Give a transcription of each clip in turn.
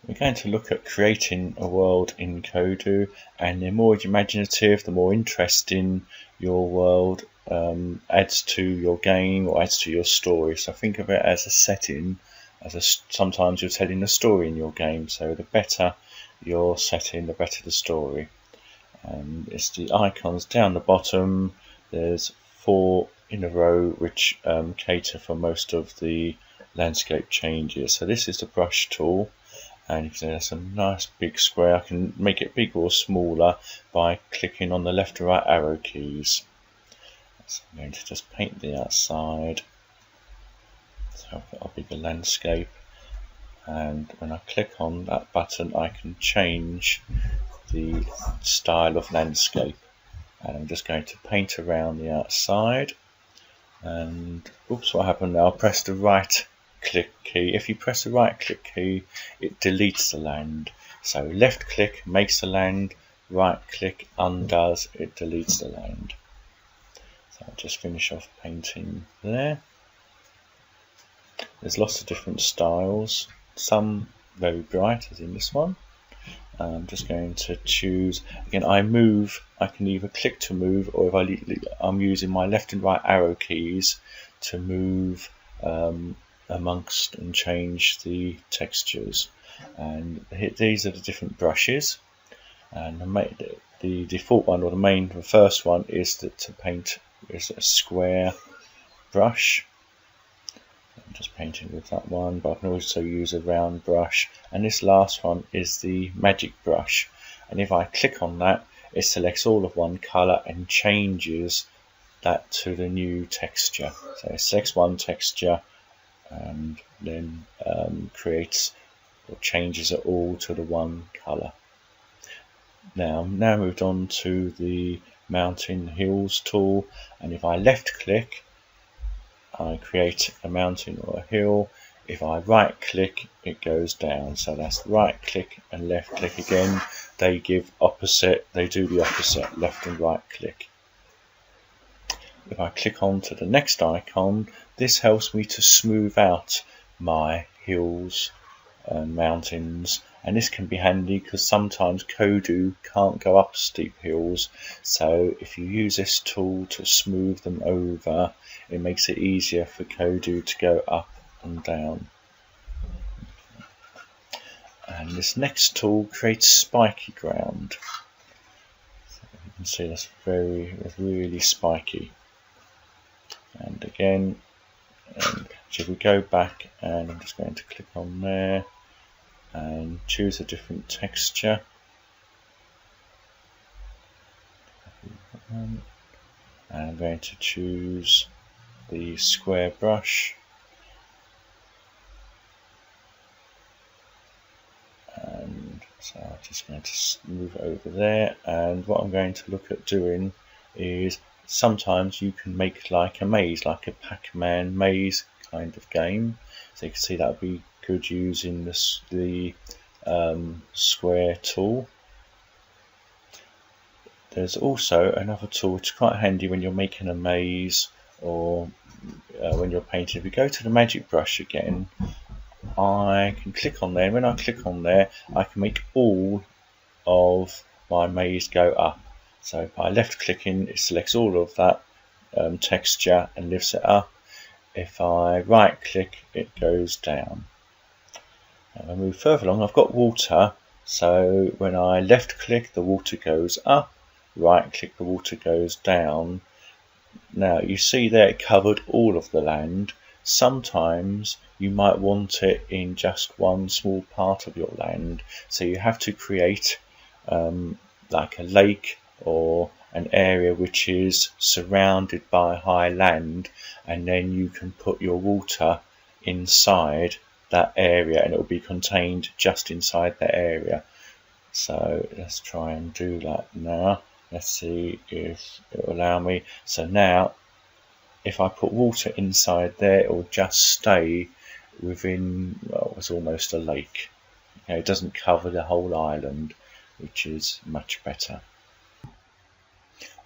We're going to look at creating a world in kodu, and the more imaginative, the more interesting your world adds to your game or adds to your story. So think of it as a setting, sometimes you're telling a story in your game, so the better your setting, the better the story. And it's the icons down the bottom. There's 4 in a row which cater for most of the landscape changes. So this is the brush tool, and you can see there's a nice big square. I can make it bigger or smaller by clicking on the left and right arrow keys. So I'm going to just paint the outside, so I've got a bigger landscape, and when I click on that button I can change the style of landscape. And I'm just going to paint around the outside, and oops, what happened now? I pressed the right click key. If you press the right click key, it deletes the land. So left click makes the land, right click undoes, it deletes the land. So I'll just finish off painting there. There's lots of different styles, some very bright as in this one. I'm just going to choose, again I can either click to move, or if I'm using my left and right arrow keys to move amongst and change the textures. And these are the different brushes, and the default one, or the first one is to paint is a square brush. I'm just painting with that one, but I can also use a round brush, and this last one is the magic brush, and if I click on that, it selects all of one color and changes that to the new texture. So it selects one texture and then creates or changes it all to the one color. Now moved on to the mountain hills tool, and if I left click, I create a mountain or a hill. If I right click, it goes down. So that's right click and left click again. They do the opposite, left and right click. If I click on to the next icon, this helps me to smooth out my hills and mountains, and this can be handy because sometimes kodu can't go up steep hills, so if you use this tool to smooth them over, it makes it easier for kodu to go up and down. And this next tool creates spiky ground. So you can see that's really spiky. And again, if we go back, and I'm just going to click on there and choose a different texture. And I'm going to choose the square brush, and so I'm just going to move over there. And what I'm going to look at doing is, sometimes you can make like a maze, like a Pac-Man maze kind of game. So you can see that would be good using the square tool. There's also another tool which is quite handy when you're making a maze or when you're painting. If we go to the magic brush again, I can click on there, and when I click on there I can make all of my maze go up. So by left clicking, it selects all of that texture and lifts it up. If I right click, it goes down. And I move further along, I've got water, so when I left click, the water goes up, right click, the water goes down. Now you see there it covered all of the land. Sometimes you might want it in just one small part of your land, so you have to create like a lake or an area which is surrounded by high land, and then you can put your water inside that area and it will be contained just inside that area. So let's try and do that now. Let's see if it will allow me. So now if I put water inside there, it will just stay within, well, it's almost a lake. Okay, it doesn't cover the whole island, which is much better.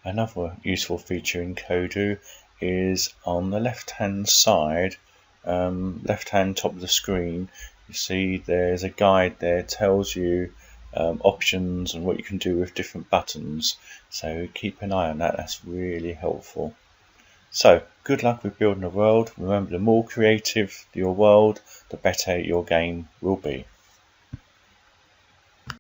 Another useful feature in kodu is on the left hand side, left hand top of the screen, you see there's a guide there, tells you options and what you can do with different buttons, so keep an eye on that. That's really helpful. So good luck with building a world. Remember, the more creative your world, the better your game will be.